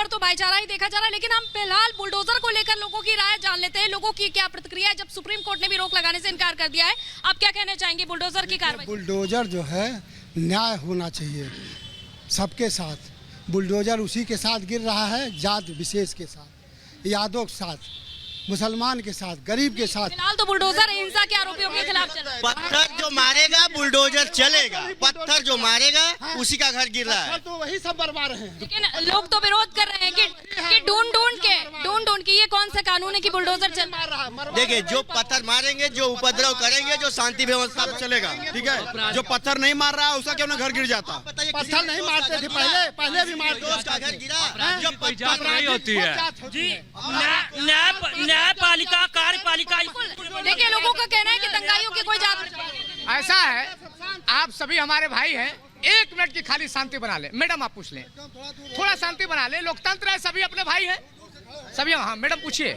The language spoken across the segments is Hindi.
पर तो भाईचारा ही देखा जा रहा है, लेकिन हम फिलहाल बुलडोजर को लेकर लोगों की राय जान लेते हैं। लोगों की क्या प्रतिक्रिया है जब सुप्रीम कोर्ट ने भी रोक लगाने से इनकार कर दिया है। आप क्या कहना चाहेंगे बुलडोजर की कार्रवाई? बुलडोजर जो है न्याय होना चाहिए सबके साथ। बुलडोजर उसी के साथ गिर रहा है, जात विशेष के साथ, यादव के साथ, मुसलमान के साथ, गरीब के साथ। फिलहाल तो बुलडोजर हिंसा के आरोपियों के खिलाफ चल रहा है। पत्थर जो मारेगा बुलडोजर चलेगा, पत्थर जो मारेगा उसी का घर गिर रहा है। तो वही सब बर्बाद हैं। लेकिन लोग तो विरोध कर रहे हैं कि ढूंढ ढूंढ के ये कौन सा कानून है कि बुलडोजर चल रहा है। देखिए, जो पत्थर मारेंगे, जो उपद्रव करेंगे, जो शांति व्यवस्था चलेगा, ठीक है। जो पत्थर नहीं मार रहा है उसका क्यों ना घर गिर जाता? पत्थर नहीं मारते थे पहले भी मारते थे। उसका घर गिरा। जो पत्थर नहीं होती है जी, न्यायपालिका कार्यपालिका। देखिए, लोगों का कहना है कि दंगाइयों की कोई जात ऐसा है, आप सभी हमारे भाई हैं, 1 मिनट की खाली शांति बना ले। मैडम आप पूछ लें, थोड़ा शांति बना ले, लोकतंत्र है, सभी अपने भाई हैं सभी। हाँ मैडम पूछिए।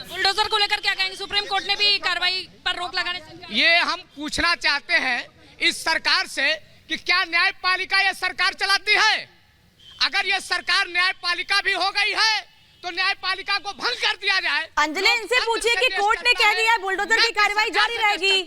बुलडोजर को लेकर क्या कहेंगे? सुप्रीम कोर्ट ने भी कार्रवाई पर रोक लगाने से ये हम पूछना चाहते हैं इस सरकार से कि क्या न्यायपालिका ये सरकार चलाती है? अगर ये सरकार न्यायपालिका भी हो गई है तो न्यायपालिका को भंग कर दिया जाए। अंजलि, इनसे पूछिए कि कोर्ट ने कह दिया है बुलडोजर की कार्रवाई जारी रहेगी।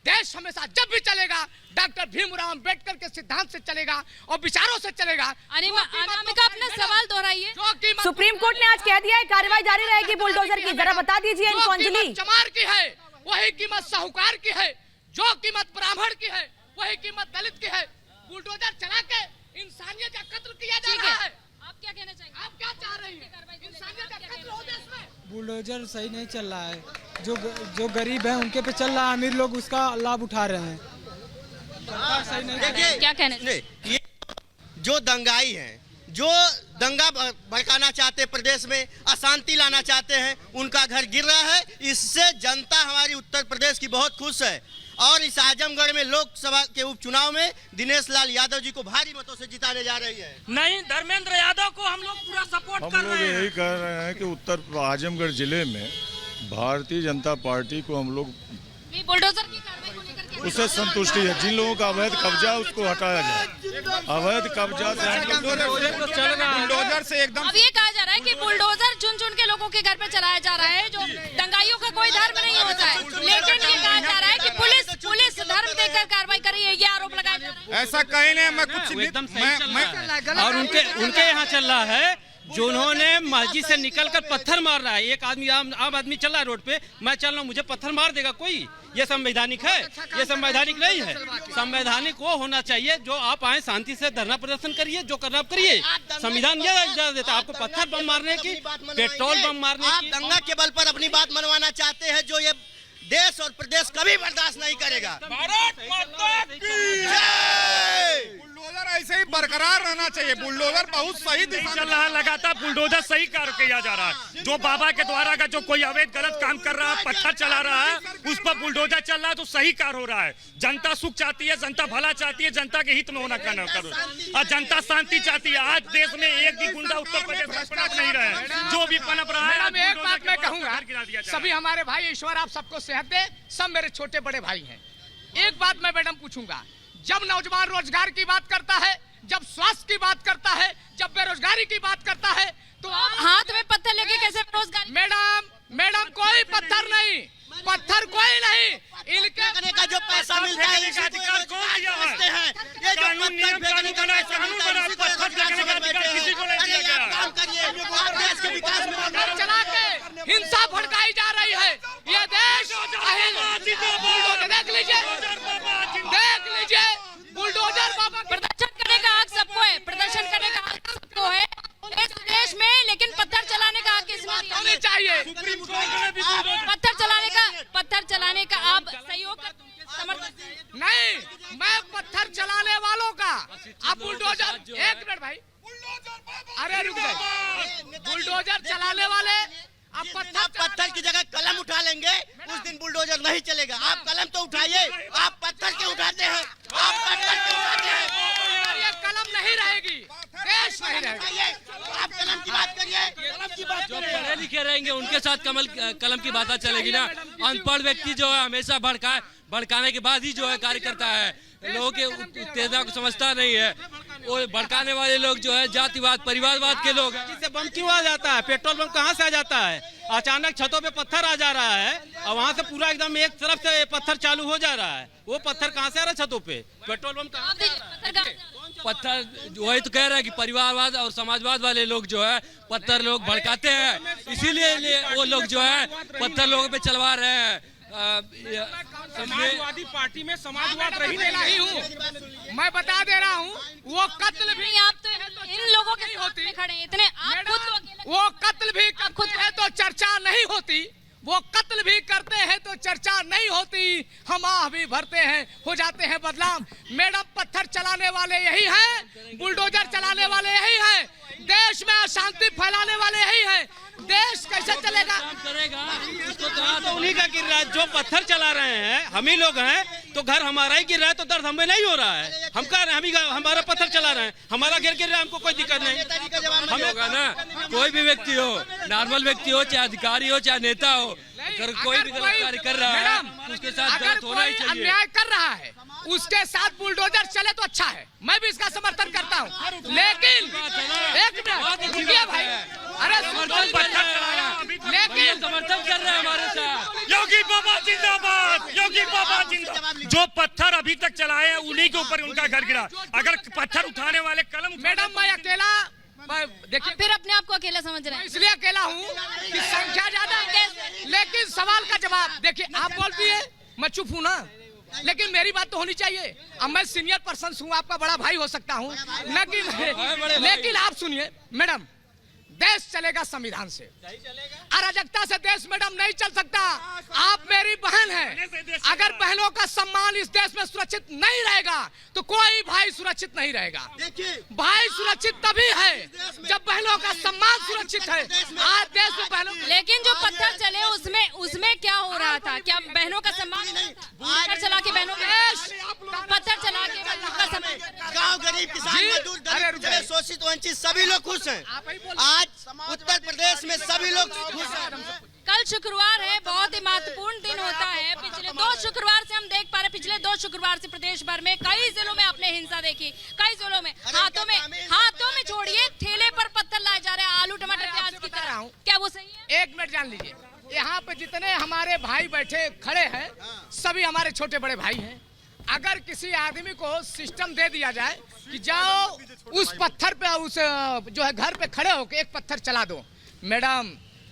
देश हमेशा जब भी चलेगा डॉक्टर भीमराव अंबेडकर के सिद्धांत से चलेगा और विचारों से चलेगा। अनामिका, अपना सवाल दोहराइए। सुप्रीम कोर्ट ने आज कह दिया है कार्रवाई जारी रहेगी बुलडोजर की, जरा बता दीजिए इनको। अंजलि, चमार की है वही कीमत साहूकार की है, जो कीमत ब्राह्मण की है वही कीमत दलित की है। बुलडोजर चला के इंसानियत का कत्ल किया जा रहा है। आप क्या कहना चाहेंगे? आप क्या चाह रही हैं? इंसानियत का कत्ल हो देश में। बुलडोजर सही नहीं चल रहा है, जो गरीब है उनके पे चल रहा है, अमीर लोग उसका लाभ उठा रहे हैं। सही नहीं। देखिए, क्या कहना ये जो दंगाई हैं, जो दंगा भड़काना चाहते प्रदेश में, अशांति लाना चाहते हैं, उनका घर गिर रहा है। इससे जनता हमारी उत्तर प्रदेश की बहुत खुश है और इस आजमगढ़ में लोकसभा के उपचुनाव में दिनेश लाल यादव जी को भारी मतों से जिताने जा रही है। नहीं, धर्मेंद्र यादव को हम लोग पूरा सपोर्ट कर रहे हैं। यही कह रहे हैं कि उत्तर आजमगढ़ जिले में भारतीय जनता पार्टी को हम लोग बुलडोजर की कार्रवाई को लेकर क्या? उससे संतुष्टि है। जिन लोगों का अवैध कब्जा उसको हटाया जाए। अवैध कब्जा बुलडोजर से एकदम। अब ये कहा जा रहा है कि बुलडोजर चुन के लोगों के घर पे चलाया जा रहा है, जो दंगाइयों का कोई धर्म नहीं होता है। लेकिन ये कहा जा रहा है कि पुलिस धर्म देकर कार्रवाई कर रही है, ये आरोप लगाया जा रहा है। ऐसा कहीं नहीं, मैं कुछ एकदम सही। और उनके यहाँ चल रहा है जो उन्होंने मस्जिद से निकलकर पत्थर मार रहा है। एक आदमी आम आदमी चल रहा है रोड पे, मैं चल रहा हूँ, मुझे पत्थर मार देगा कोई? ये संवैधानिक है? ये संवैधानिक नहीं है। संवैधानिक वो होना चाहिए जो आप आए शांति से धरना प्रदर्शन करिए, जो करना आप करिए। संविधान ये इजाजत देता है आपको पत्थर बम मारने की, पेट्रोल बम मारने की। आप दंगा के बल पर अपनी बात मनवाना चाहते हैं, जो ये देश और प्रदेश कभी बर्दाश्त नहीं करेगा। भारत माता की जय। बुलडोजर ऐसे ही बरकरार रहना चाहिए। बुलडोजर बहुत सही दिशा चल रहा है, लगातार बुलडोजर सही कार्य किया जा रहा है। जो बाबा के द्वारा का जो कोई अवैध गलत काम कर रहा है, पत्थर चला रहा है, उस पर बुलडोजर चल रहा है तो सही कार्य हो रहा है। जनता सुख चाहती है, जनता भला चाहती है, जनता के हित में होना करना करो, और जनता शांति चाहती है। आज देश में एक भी गुंडा उत्तर प्रदेश में पनप नहीं रहे, जो भी पनप रहा है। एक बात मैं कहूँगा, सभी हमारे भाई, ईश्वर आप सबको सेहत दे, सब मेरे छोटे बड़े भाई हैं। एक बात मैं मैडम पूछूंगा, जब नौजवान रोजगार की बात करता है, जब स्वास्थ्य की बात करता है, जब बेरोजगारी की बात करता है, तो हाथ में पत्थर लेके कैसे रोजगार? मैडम कोई पत्थर नहीं, पत्थर कोई नहीं। इनके फेंकने का जो पैसा मिलता है का अधिकार कौन दिया है? ये जो कानून नियम कानून बना, कानून बना, पत्थर फेंकने का अधिकार किसी को नहीं दिया गया। काम करिए, आप देश के विकास में पत्थर चला के हिंसा भड़काई जा रही है। ये देश देख लीजिए बुलडोजर बाबा। प्रदर्शन करने का हक सबको है, प्रदर्शन करने का हक सबको है इस देश में, लेकिन पत्थर चलाने का हक किसको होनी चाहिए? पत्थर चलाने का आप सहयोग समर्थन नहीं, मैं पत्थर चलाने वालों का। अब बुलडोजर, एक मिनट भाई, अरे रुक जाइए। बुलडोजर चलाने वाले अब पत्थर की जगह कलम उठा लेंगे, उस दिन बुलडोजर नहीं चलेगा। आप कलम तो उठाइए, आप पत्थर क्यों उठाते हैं? आप पत्थर क्यों उठाते हैं? ये कलम नहीं रहेगी, देश नहीं रहेगा। आप कलम की बात करिए, कलम की बात जो पढ़े लिखे रहेंगे उनके साथ कलम की बात चलेगी ना। अनपढ़ व्यक्ति जो है हमेशा भड़काने के बाद ही जो है कार्य करता है, लोगों के उत्तेजना को समझता नहीं है। वो भड़काने वाले लोग जो है जातिवाद परिवारवाद के लोग हैं। जिससे बम क्यों आ जाता है? पेट्रोल बम कहाँ से आ जाता है? अचानक छतों पे पत्थर आ जा रहा है और वहाँ से पूरा एकदम एक तरफ से पत्थर चालू हो जा रहा है। वो पत्थर कहाँ से आ रहा है? छतों पे पेट्रोल बम कहाँ से आ रहा है? पत्थर वही तो कह रहे हैं कि परिवारवाद और समाजवाद वाले लोग जो है पत्थर लोग भड़काते हैं, इसीलिए वो लोग जो है पत्थर लोगों पे चलवा रहे हैं। समाजवादी पार्टी में समाजवाद रही नहीं हूँ, मैं बता दे रहा हूँ, वो कत्ल भी आप तो इन लोगों के होती खड़े हैं इतने, आप खुद तो अकेले वो कत्ल भी खुद है तो चर्चा नहीं होती, वो कत्ल भी करते हैं तो चर्चा नहीं होती, हम आह भी भरते हैं, हो जाते हैं बदनाम। मैडम, पत्थर चलाने वाले यही हैं, बुलडोजर चलाने वाले यही हैं, देश में अशांति फैलाने वाले यही हैं। देश कैसे चलेगा? तो उन्हीं का गिर रहा है। जो पत्थर चला रहे हैं हम ही लोग हैं, तो घर हमारा ही गिर रहा है, तो दर्द हमें नहीं हो रहा है। हम कह रहे हैं हम ही हमारा पत्थर चला रहे हैं, हमारा गिर रहा है, हमको कोई दिक्कत नहीं। हम होगा ना, कोई भी व्यक्ति हो, नॉर्मल व्यक्ति हो, चाहे अधिकारी हो, चाहे नेता हो, अगर कोई भी गलत कार्य कर रहा है उसके साथ गलत होना ही चाहिए। अन्याय कर रहा है उसके साथ बुलडोजर चले तो अच्छा है, मैं भी इसका समर्थन करता हूँ, लेकिन एक मिनट रुकिए भाई, अरे लेकिन समर्थन कर रहे हैं हमारे साथ। योगी बाबा जिंदाबाद, योगी बाबा जिंदाबाद। जो पत्थर अभी तक चलाए हैं उन्हीं के ऊपर उनका घर गिरा। अगर पत्थर उठाने वाले कलम, मैडम मैं अकेला, देखिए फिर अपने आप को अकेला समझ रहे हैं। इसलिए अकेला हूँ कि संख्या ज्यादा है, लेकिन सवाल का जवाब देखिए, आप बोलती है मैं चुप हूँ ना, लेकिन मेरी बात तो होनी चाहिए। अब मैं सीनियर पर्सन हूँ, आपका बड़ा भाई हो सकता हूँ, लेकिन आप सुनिए मैडम, देश चलेगा संविधान से, अराजकता से देश मैडम नहीं चल सकता। आप मेरी बहन हैं, अगर बहनों का सम्मान इस देश में सुरक्षित नहीं रहेगा तो कोई भाई सुरक्षित नहीं रहेगा। भाई सुरक्षित तभी है जब बहनों का सम्मान सुरक्षित है। आज देश में बहनों, लेकिन जो पत्थर चले उसमें क्या हो रहा था? क्या बहनों का सम्मान? पत्थर चला के बहनों का पत्थर चला के बहनों का सम्मान। गाँव गरीब किसान मजदूर दलित शोषित वंचित सभी लोग खुश हैं। आज उत्तर प्रदेश में सभी लोग खुश हैं। कल शुक्रवार है, बहुत ही महत्वपूर्ण दिन होता है। पिछले 2 शुक्रवार से हम देख पा रहे, पिछले 2 शुक्रवार से प्रदेश भर में कई जिलों में आपने हिंसा देखी, कई जिलों में हाथों में छोड़िए ठेले पर पत्थर लाए जा रहे हैं, आलू टमाटर प्याज की तरह। क्या वो सही है? एक मिनट जान लीजिए, यहाँ पे जितने हमारे भाई बैठे खड़े हैं सभी हमारे छोटे बड़े भाई हैं। अगर किसी आदमी को सिस्टम दे दिया जाए कि जाओ उस पत्थर पे, उस जो है घर पे खड़े होकर एक पत्थर चला दो, मैडम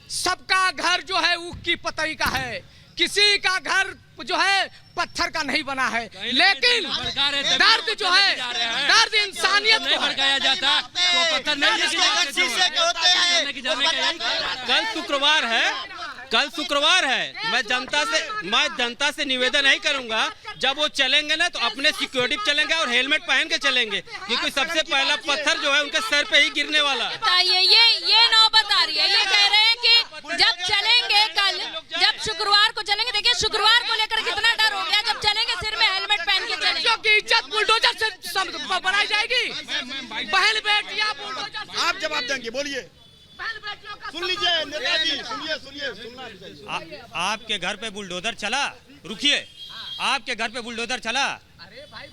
सबका घर जो है ऊख की पतई का है, किसी का घर जो है पत्थर का नहीं बना है, लेकिन दर्द जो है, दर्द इंसानियत को भड़काया जाता तो पत्थर नहीं। कल शुक्रवार है, मैं जनता से निवेदन नहीं करूंगा, जब वो चलेंगे ना तो अपने सिक्योरिटी चलेंगे और हेलमेट पहन के चलेंगे, क्योंकि सबसे पहला पत्थर जो है उनके सर पे ही गिरने वाला है। ये नौबत आ रही है, ये कह रहे हैं कि जब चलेंगे कल, जब शुक्रवार को चलेंगे, देखिए शुक्रवार को लेकर कितना डर हो गया, जब चलेंगे सिर में हेलमेट पहन के चलेंगे। क्योंकि इज्जत बुलडोजर से बनाई जाएगी। बहन बेटियां बुलडोजर, आप जवाब देंगे, बोलिए, सुन लीजिए नेताजी, सुनिए। आपके घर पे बुलडोजर चला, रुकिए, आपके घर पे बुलडोजर चला,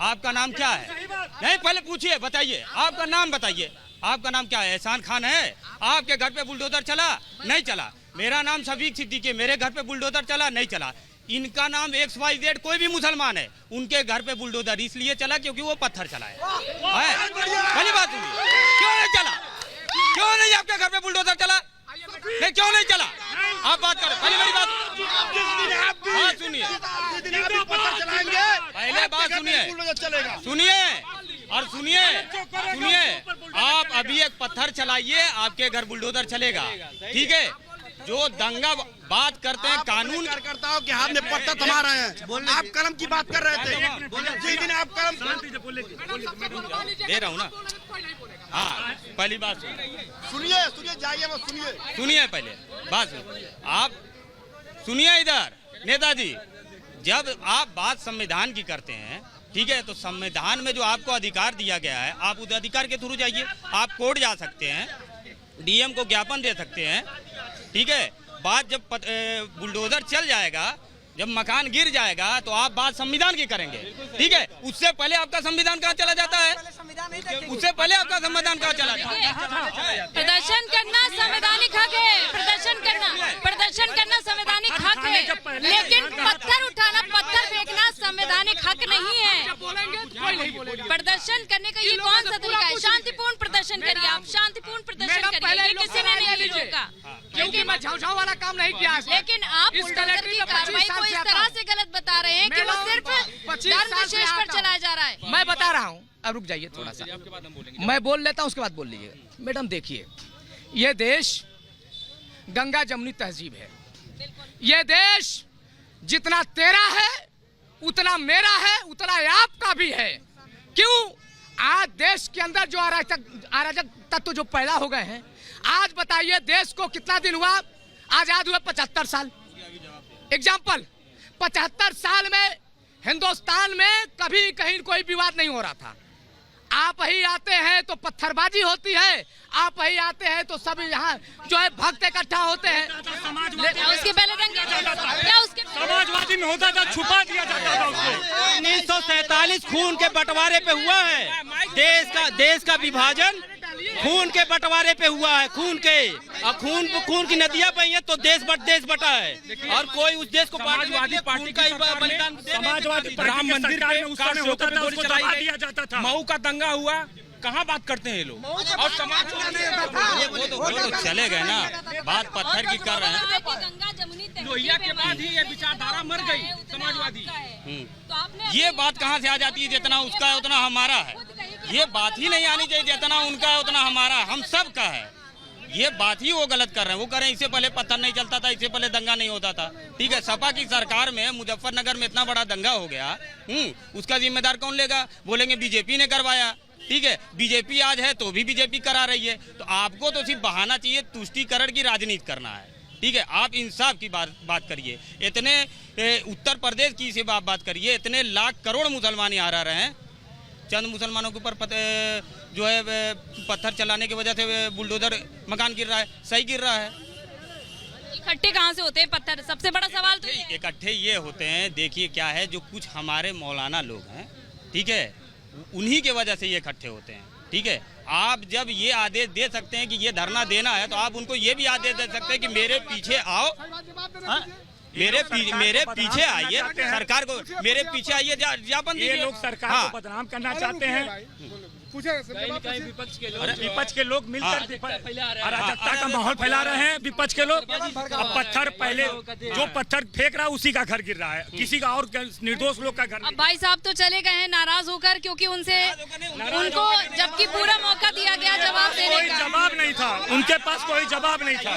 आपका नाम क्या है? नहीं पहले पूछिए, बताइए आपका नाम बताइए, आपका नाम क्या है? एहसान खान है? आपके घर पे बुलडोजर चला? नहीं चला। मेरा नाम शफीक सिद्दीकी, मेरे घर पे बुलडोजर चला? नहीं चला। इनका नाम XYZ कोई भी मुसलमान है, उनके घर पे बुलडोजर इसलिए चला क्योंकि वो पत्थर चला है। पहली बात सुनिए, क्यों नहीं चला? क्यों नहीं आपके घर पे बुलडोजर चला? नहीं, क्यों नहीं चला? आप बात करें, पहली बड़ी बात सुनिए, पहले बात सुनिए, आप अभी एक पत्थर चलाइए, आपके घर बुलडोजर चलेगा, ठीक है? जो दंगा बात करते हैं कानून कार्यकर्ताओं के हाथ में पत्थर थमा रहे हैं, आप कलम की बात कर रहे थे, जिस दिन आप कलम दे रहा हूँ ना। हाँ, पहली बात सुनिए, जाइए बस सुनिए, पहले बात सुनिए, आप सुनिए इधर नेताजी, जब आप बात संविधान की करते हैं, ठीक है, तो संविधान में जो आपको अधिकार दिया गया है, आप उस अधिकार के थ्रू जाइए, आप कोर्ट जा सकते हैं, DM को ज्ञापन दे सकते हैं, ठीक है? बात जब बुलडोजर चल जाएगा जब मकान गिर जाएगा तो आप बात संविधान की करेंगे, ठीक है। उससे पहले आपका संविधान कहाँ चला जाता है? उससे पहले आपका संविधान कहाँ चला जाता है? प्रदर्शन करना संवैधानिक हक है, प्रदर्शन करना संवैधानिक हक है, लेकिन पत्थर उठाना, पत्थर फेंकना संवैधानिक हक नहीं है। प्रदर्शन करने का ये कौन सा तरीका है? शांतिपूर्ण प्रदर्शन करिए, आप शांतिपूर्ण प्रदर्शन करिए, किसी ने नहीं रोका, क्योंकि मैं झाऊ वाला काम नहीं किया। लेकिन आप बुलडोजर की कार्रवाई को इस तरह से गलत बता रहे हैं कि वो सिर्फ धर्म विशेष पर चलाया जा रहा है। मैं बता रहा हूँ, अब रुक जाइए थोड़ा सा, मैं बोल लेता हूँ, उसके बाद बोल लीजिए। मैडम देखिए, ये देश गंगा जमुनी तहजीब है। ये देश जितना तेरा है उतना मेरा है, उतना आपका भी है। क्यों? आज देश के अंदर जो अराजक तत्व जो पैदा हो गए हैं, आज बताइए देश को कितना दिन हुआ आजाद हुए? 75 साल। एग्जाम्पल, 75 साल में हिंदुस्तान में कभी कहीं कोई विवाद नहीं हो रहा था। आप ही आते हैं तो पत्थरबाजी होती है, आप ही आते हैं तो सब यहाँ जो है भक्त इकट्ठा होते हैं। उसके पहले क्या उसके समाजवादी में होता था, छुपा दिया जाता था उसको। 1947 खून के बंटवारे पे हुआ है। देश का विभाजन खून के बंटवारे पे हुआ है, खून के। और खून की नदियां बही हैं तो देश बटा है। और कोई उस देश को समाजवादी पार्टी का बलिदान, समाजवादी राम मंदिर पे उस समय होता था, उसको दबा दिया जाता था। मऊ का दंगा हुआ, कहाँ बात करते हैं ये लोग? और समाजवादी वो तो चले गए ना, बात पत्थर की कर रहे हैं। गंगा जमुनी लोहिया के बाद ही ये विचारधारा मर गई समाजवादी। ये बात कहाँ से आ जाती है? जितना उसका है उतना हमारा है। ये बात ही नहीं आनी चाहिए, जितना उनका है उतना हमारा, हम सब का है। ये बात ही वो गलत कर रहे हैं। वो कह रहे हैं इससे पहले पत्थर नहीं चलता था, इससे पहले दंगा नहीं होता था, ठीक है। सपा की सरकार में मुजफ्फरनगर में इतना बड़ा दंगा हो गया, उसका जिम्मेदार कौन लेगा? बोलेंगे बीजेपी ने करवाया, ठीक है। बीजेपी आज है तो भी बीजेपी करा रही है। तो आपको तो सिर्फ बहाना चाहिए, तुष्टीकरण की राजनीति करना है, ठीक है। आप इंसाफ की बात करिए। इतने उत्तर प्रदेश की से बात करिए, इतने लाख करोड़ मुसलमान यहाँ रह रहे हैं, चंद मुसलमानों के ऊपर जो है पत्थर चलाने की वजह से बुलडोजर मकान गिर रहा है, सही गिर रहा है। इकट्ठे कहाँ से होते हैं पत्थर? सबसे बड़ा सवाल तो इकट्ठे ये होते हैं, देखिए क्या है, जो कुछ हमारे मौलाना लोग हैं, ठीक है, उन्हीं के वजह से ये इकट्ठे होते हैं, ठीक है। आप जब ये आदेश दे सकते हैं कि ये धरना देना है, तो आप उनको ये भी आदेश दे सकते हैं कि मेरे पीछे आओ, मेरे पीछे आइए, सरकार को मेरे पीछे आइए, ज्ञापन दीजिए। ये लोग सरकार को बदनाम करना चाहते हैं। विपक्ष के लोग मिलकर अराजकता का माहौल फैला रहे हैं। विपक्ष के लोग अब पत्थर, पहले जो पत्थर फेंक रहा है उसी का घर गिर रहा है, किसी का और निर्दोष लोग का घर। अब भाई साहब तो चले गए हैं नाराज होकर, क्योंकि उनको जबकि पूरा मौका दिया गया जवाब देने का। कोई जवाब नहीं था, उनके पास कोई जवाब नहीं था।